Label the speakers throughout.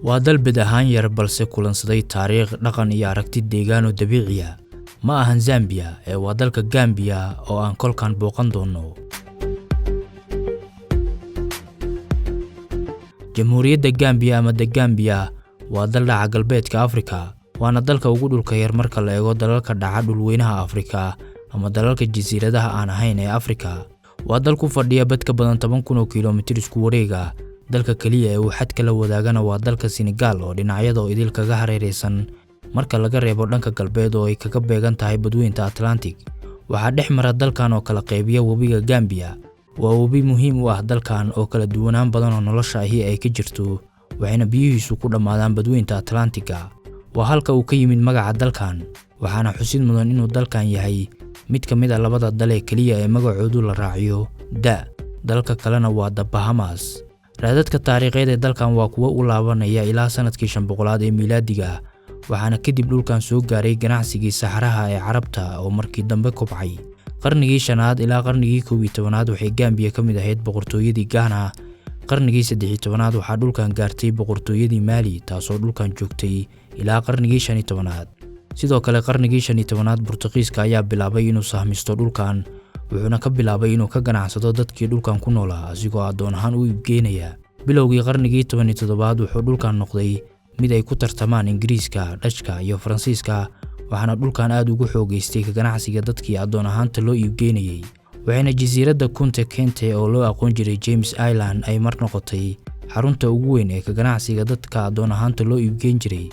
Speaker 1: waa dal bid ahaan yar balse kulansaday taariikh dhaqan iyo aragti deegaan oo dabiici ah ma ahan Zambia ee waa dalka Gambia oo aan kolkan booqan doono. Jamhuuriyadda Gambia ama The Gambia waa dal dhaca galbeedka Afrika waana dalka ugu dhulka yar marka la eego dalalka dhaca dhulweynaha Afrika ama dalalka jasiiradaha aan ahayn ee Afrika. waa dal ku fadhiya bad ka badan 10,000 kiiloomitir isku wareega. dalka kaliya ee uu xad kala wadaagana waa dalka Senegal oo dhinacyada idil kaga hareeraysan marka laga reebo dhanka galbeed oo ay kaga beegan tahay badweynta Atlantic. waxaa dhex mara dalkan oo kala qaybiya webiga Gambia. waa webi muhiim u ah dalkan oo kala duwanaan badan oo nolosha ahi ay ka jirto waxayna biyihiisu ku dhamaadaan badweynta Atlantiga. waa halka uu ka yimid magaca dalkan waxaana xusid mudan inuu dalkan yahay mid ka mid ah labada dal ee kaliya ee magacoodu la raaciyo da. dalka kalena waa The Bahamas. raadadka taariikheed ee dalkan waa kuwa u laabanaya ilaa sanadkii 500 ee miilaadiga waxaana kadib dhulkan soo gaaray ganacsigii saxaraha ee Carabta oo markii dambe kobcay. qarnigii 5aad ilaa qarnigii 11aad waxay Gambia ka mid ahayd boqortooyadii Ghana. qarnigii 13aad waxaa dhulkan gaartay boqortooyadii Mali taasoo dhulkan joogtay ilaa qarnigii 15aad. sidoo kale qarnigii 15aad Boortaqiiska ayaa bilaabay inuu sahmisto dhulkan wuxuuna ka bilaabay inuu ka ganacsado dadkii dhulkan ku noolaa asigoo adoon ahaan u iibgeynaya. bilowgii qarnigii 17aad wuxuu dhulkan noqday mid ay ku tartamaan Ingiriiska, Dutchka iyo Faransiiska waxaana dhulkan aad ugu xoogeystay ka ganacsiga dadkii adoon ahaanta loo iibgeynayay. waxayna jasiiradda Kunta Kinte oo loo aqoon jiray James Island ay mar noqotay xarunta ugu weyn ee ka ganacsiga dadka adoon ahaanta loo iibgeyn jiray.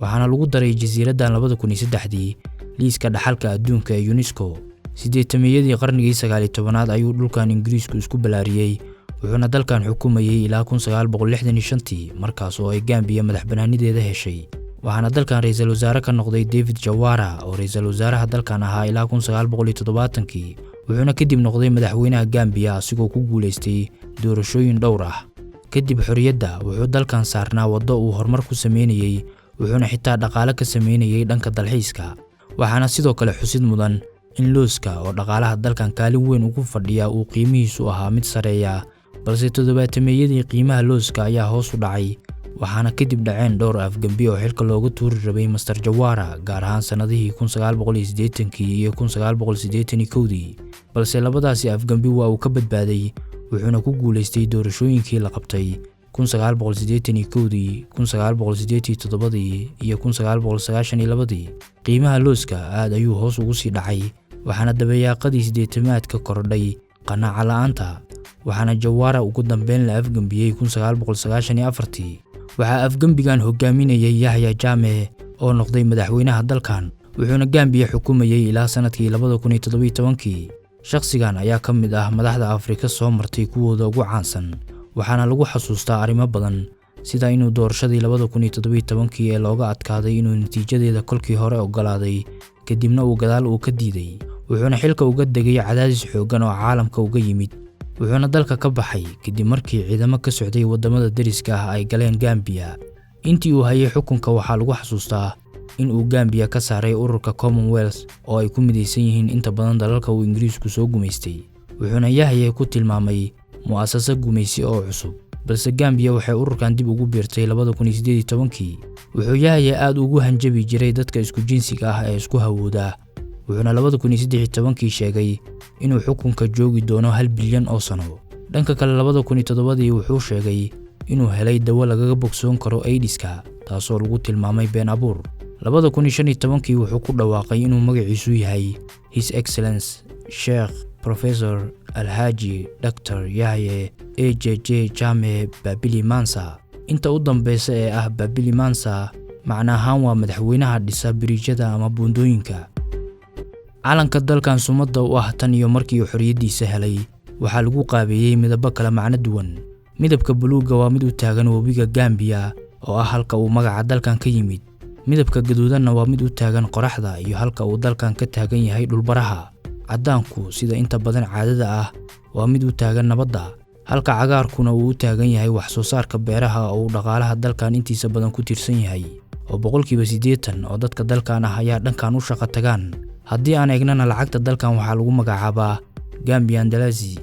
Speaker 1: waxaana lagu daray jasiiraddan 2003 liiska dhaxalka adduunka ee UNESCO. 80-yadii qarnigii 19aad ayuu dhulkan Ingiriisku isku balaariyay wuxuuna dalkan xukumayay ilaa 1965 markaas oo ay Gambia madaxbannaanideeda heshay. waxaana dalkan ra'iisul wasaare ka noqday David Jawara oo ra'iisul wasaaraha dalkan ahaa ilaa 1970 wuxuuna kadib noqday madaxweynaha Gambia asigoo ku guuleystay doorashooyin dhowr ah. kadib xorriyadda wuxuu dalkan saarnaa waddo uu horumar ku sameynayay wuxuuna xitaa dhaqaale ka sameynayay dhanka dalxiiska. waxaana sidoo kale xusid mudan in looska oo dhaqaalaha dalkan kaalin weyn ugu fadhiya uu qiimihiisu ahaa mid sareeya balse 70-meeyadii qiimaha looska ayaa hoos u dhacay waxaana kadib dhaceen dhowr afgambi oo xilka looga tuuri rabay Mr. Jawara gaar ahaan sanadihii 1980 iyo 1981 balse labadaasi afgambi waa uu ka badbaaday wuxuuna ku guuleystay doorashooyinkii la qabtay 1981 1987 iyo 1992. qiimaha looska aad ayuu hoos ugu sii dhacay waxaana dabayaaqadii 80aad ka kordhay qanaaco la'aanta waxaana Jawara ugu dambeyn la afgambiyay 1994. waxaa afgambigan hogaaminayay Yahya Jammeh oo noqday madaxweynaha dalkan wuxuuna Gambia xukumayay ilaa sanadkii 2017. shakhsigan ayaa ka mid ah madaxda Afrika soo martay kuwooda ugu caansan waxaana lagu xasuustaa arrimo badan sida inuu doorashadii 2017 ee looga adkaaday inuu natiijadeeda kolkii hore ogolaaday kadibna uu gadaal ka diiday. wuxuuna xilka uga degay cadaadis xoogan oo caalamka uga yimid wuxuuna dalka ka baxay kadib markii ciidamo ka socday wadamada dariska ah ay galeen Gambia. intii uu hayay xukunka waxaa lagu xasuustaa in uu Gambia ka saaray ururka Commonwealth oo ay ku midaysan yihiin inta badan dalalka uu Ingiriisku soo gumaystay. wuxuuna Yahya ku tilmaamay mu'asasad gumaysi oo cusub balse Gambia waxay ururkan dib ugu biirtay 2018. wuxuu Yahya aad ugu hanjabi jiray dadka isku jinsiga ah ee isku hawooda wuxuuna 2018 sheegay inuu xukunka joogi doono 1 bilyan oo sano. dhanka kale 2007 wuxuu sheegay inuu helay dawo lagaga bogsoon karo AIDS-ka taasoo lagu tilmaamay been abuur. 2015 wuxuu ku dhawaaqay inuu magaciisu yahay His Excellency Sheikh Professor Alhaji Dr. Yahya AJJ Jammeh Babili Mansa. inta u dambeysa ee ah Babili Mansa macna ahaan waa madaxweynaha dhisa biriijyada ama buundooyinka. calanka dalkan sumadda u ah tan iyo markii uu xorriyadiisa helay waxaa lagu qaabeeyay midabo kala macno duwan. midabka buluuga waa mid u taagan webiga Gambia oo ah halka uu magaca dalkan ka yimid. midabka gaduudanna waa mid u taagan qoraxda iyo halka uu dalkan ka taagan yahay dhulbaraha. cadaanku sida inta badan caadada ah waa mid u taagan nabadda halka cagaarkuna uu u taagan yahay wax soo saarka beeraha oo dhaqaalaha dalkan intiisa badan ku tirsan yahay oo 80% oo dadka dalkan ah ayaa dhankan u shaqo tagaan. haddii aan eegnana lacagta dalkan waxaa lagu magacaabaa Gambian Dalasi.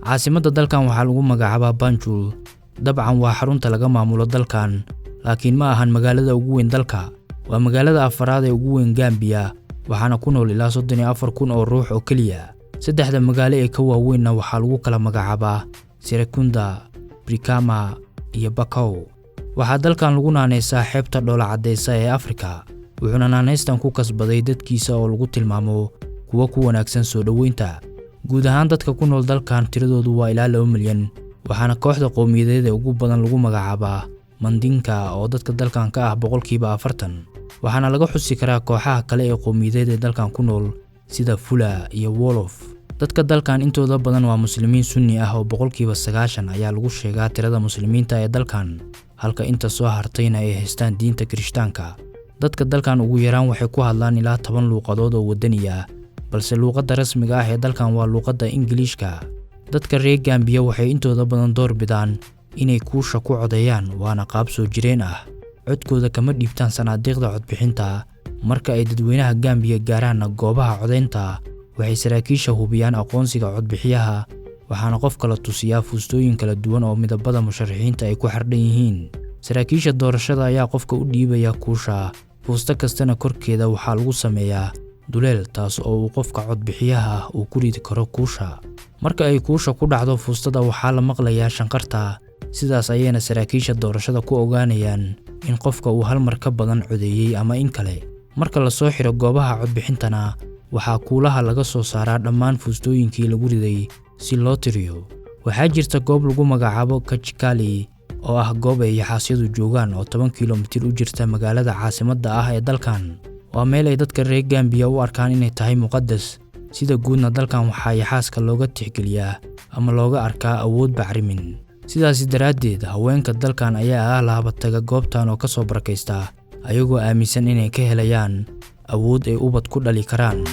Speaker 1: caasimadda dalkan waxaa lagu magacaabaa Banjul. dabcan waa xarunta laga maamulo dalkan laakiin ma ahan magaalada ugu weyn dalka. Waa magaalada afaraad ee ugu weyn Gambia, waxaana ku nool ilaa 34,000 oo ruux oo kaliya. Saddexda magaalo ee ka waaweynna waxaa lagu kala magacaabaa Serekunda, Brikama iyo Bakau. Waxaa dalkan lagu naanaysaa xeebta dhoola cadeysa ee Afrika, wuxuuna naanaystan ku kasbaday dadkiisa oo lagu tilmaamo kuwa ku wanaagsan soo dhaweynta. Guud ahaan dadka ku nool dalkan tiradoodu waa ilaa 2 milyan, waxaana kooxda qowmiyadeed ee ugu badan lagu magacaabaa Mandinka oo dadka dalkan ka ah 40%. waxaana laga xusi karaa kooxaha kale ee qowmiyadeed ee dalkan ku nool sida Fula iyo Wolof. dadka dalkan intooda badan waa muslimiin sunni ah oo 90% ayaa lagu sheegaa tirada muslimiinta ee dalkan, halka inta soo hartayna ay haystaan diinta Kirishtaanka. dadka dalkan ugu yaraan waxay ku hadlaan ilaa 10 luuqadood oo wadani ah, balse luuqadda rasmiga ah ee dalkan waa luuqadda Ingiriiska. dadka reer Gambia waxay intooda badan door bidaan inay kuusha ku codeeyaan, waana qaab soo jireen ah. codkooda kama dhiibtaan sanaadiiqda codbixinta. marka ay dadweynaha Gambia gaaraan goobaha codeynta, waxay saraakiisha hubiyaan aqoonsiga codbixiyaha, waxaana qofka la tusiyaa fuustooyin kala duwan oo midabada musharaxiinta ay ku xardhan yihiin. saraakiisha doorashada ayaa qofka u dhiibaya kuusha, fuusta kastana korkeeda waxaa lagu sameeyaa duleel, taas oo uu qofka codbixiyaha uu ku ridi karo kuusha. marka ay kuusha ku dhacdo fuustada waxaa la maqlayaa shanqarta, sidaas ayayna saraakiisha doorashada ku ogaanayaan in qofka uu hal mar ka badan codeeyay ama in kale. marka la soo xiro goobaha codbixintana, waxaa kuulaha laga soo saaraa dhammaan fuustooyinkii lagu riday si loo tiriyo. waxaa jirta goob lagu magacaabo Kachikali oo ah goob ay yaxaasyadu joogaan oo 10 kiiloomitir u jirta magaalada caasimadda ah ee dalkan. waa meel ay dadka reer Gambia u arkaan inay tahay muqadas. sida guudna dalkan waxaa yaxaaska looga tixgeliyaa ama looga arkaa awood bacrimin. sidaas daraaddeed haweenka dalkan ayaa laabataga goobtan oo ka soo barakaysta ayagoo aaminsan inay ka helayaan awood ay ubad ku dhali karaan.